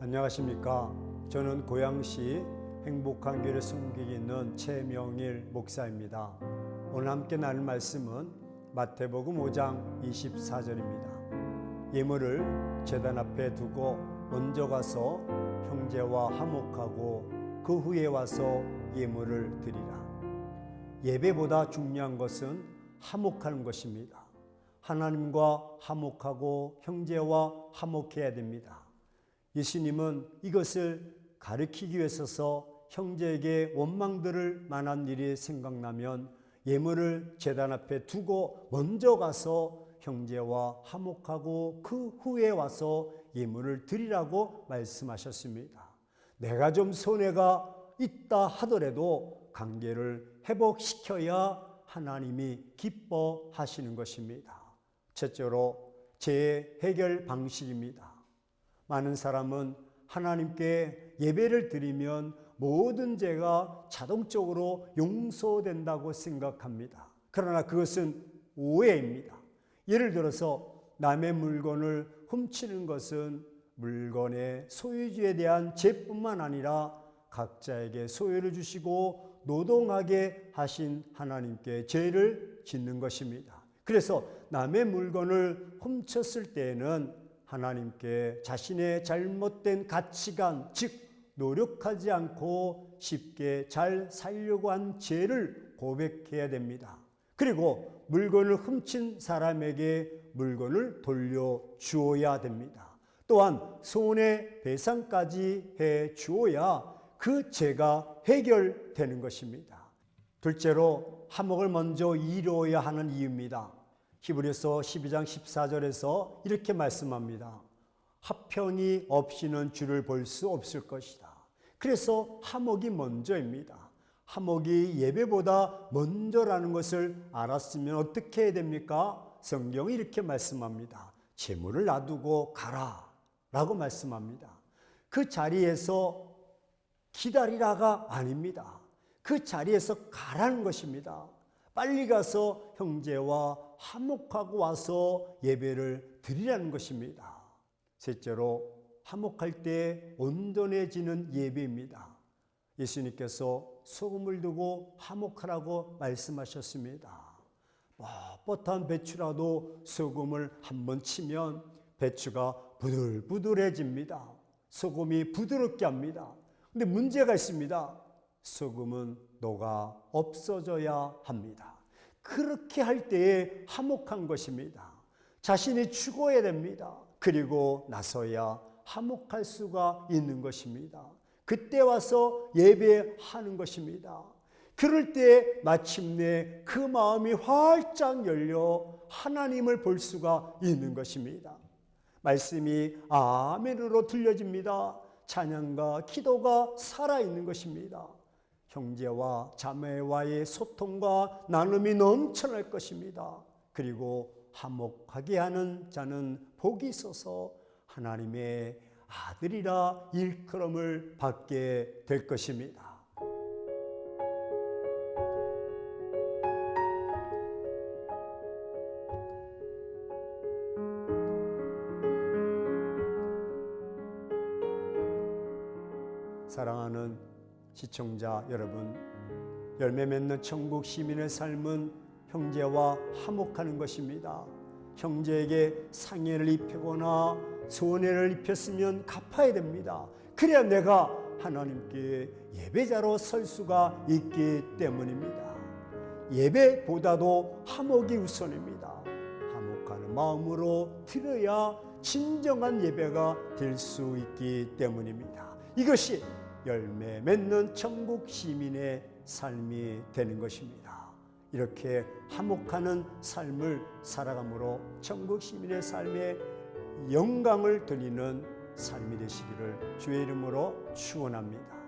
안녕하십니까. 저는 고양시 행복한 교회를 섬기고 있는 최명일 목사입니다. 오늘 함께 나눌 말씀은 마태복음 5장 24절입니다. 예물을 제단 앞에 두고 먼저 가서 형제와 화목하고 그 후에 와서 예물을 드리라. 예배보다 중요한 것은 화목하는 것입니다. 하나님과 화목하고 형제와 화목해야 됩니다. 예수님은 이것을 가르치기 위해서 형제에게 원망들을 만한 일이 생각나면 예물을 제단 앞에 두고 먼저 가서 형제와 화목하고 그 후에 와서 예물을 드리라고 말씀하셨습니다. 내가 좀 손해가 있다 하더라도 관계를 회복시켜야 하나님이 기뻐하시는 것입니다. 첫째로 재해결 방식입니다. 많은 사람은 하나님께 예배를 드리면 모든 죄가 자동적으로 용서된다고 생각합니다. 그러나 그것은 오해입니다. 예를 들어서 남의 물건을 훔치는 것은 물건의 소유주에 대한 죄뿐만 아니라 각자에게 소유를 주시고 노동하게 하신 하나님께 죄를 짓는 것입니다. 그래서 남의 물건을 훔쳤을 때에는 하나님께 자신의 잘못된 가치관, 즉 노력하지 않고 쉽게 잘 살려고 한 죄를 고백해야 됩니다. 그리고 물건을 훔친 사람에게 물건을 돌려주어야 됩니다. 또한 손해배상까지 해주어야 그 죄가 해결되는 것입니다. 둘째로 화목을 먼저 이루어야 하는 이유입니다. 히브리서 12장 14절에서 이렇게 말씀합니다. 화평이 없이는 주를 볼 수 없을 것이다. 그래서 화목이 먼저입니다. 화목이 예배보다 먼저라는 것을 알았으면 어떻게 해야 됩니까? 성경이 이렇게 말씀합니다. 재물을 놔두고 가라 라고 말씀합니다. 그 자리에서 기다리라가 아닙니다. 그 자리에서 가라는 것입니다. 빨리 가서 형제와 화목하고 와서 예배를 드리라는 것입니다. 셋째로 화목할 때 온전해지는 예배입니다. 예수님께서 소금을 두고 화목하라고 말씀하셨습니다. 뻣뻣한 배추라도 소금을 한번 치면 배추가 부들부들해집니다. 소금이 부드럽게 합니다. 근데 문제가 있습니다. 소금은 녹아 없어져야 합니다. 그렇게 할 때에 화목한 것입니다. 자신이 죽어야 됩니다. 그리고 나서야 화목할 수가 있는 것입니다. 그때 와서 예배하는 것입니다. 그럴 때 마침내 그 마음이 활짝 열려 하나님을 볼 수가 있는 것입니다. 말씀이 아멘으로 들려집니다. 찬양과 기도가 살아있는 것입니다. 형제와 자매와의 소통과 나눔이 넘쳐날 것입니다. 그리고 화목하게 하는 자는 복이 있어서 하나님의 아들이라 일컬음을 받게 될 것입니다. 사랑하는 시청자 여러분, 열매 맺는 천국 시민의 삶은 형제와 화목하는 것입니다. 형제에게 상해를 입히거나 손해를 입혔으면 갚아야 됩니다. 그래야 내가 하나님께 예배자로 설 수가 있기 때문입니다. 예배보다도 화목이 우선입니다. 화목하는 마음으로 드려야 진정한 예배가 될 수 있기 때문입니다. 이것이 열매 맺는 천국 시민의 삶이 되는 것입니다. 이렇게 화목하는 삶을 살아감으로 천국 시민의 삶에 영광을 돌리는 삶이 되시기를 주의 이름으로 축원합니다.